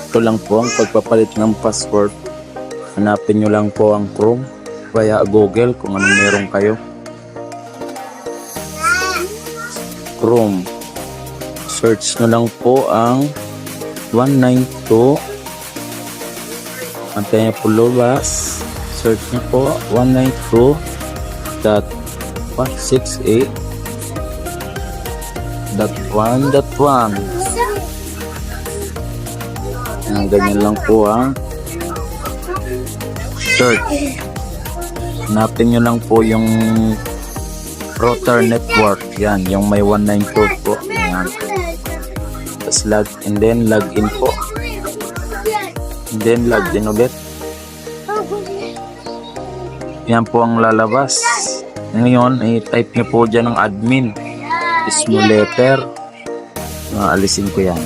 Ito lang po ang pagpapalit ng password. Hanapin nyo lang po ang Chrome via Google kung anong meron kayo. Chrome. Search nyo lang po ang 192. Antayin nyo po lobas. Search nyo po 192.168.1.1. Ganyan lang po ang search. Hanapin nyo lang po yung router network. Yan, yung may 192 po. Yan. Tapos log in po. And then log in ulit. Yan po ang lalabas. Ngayon, i-type nyo po dyan ng admin. Small letter. Alisin ko yan.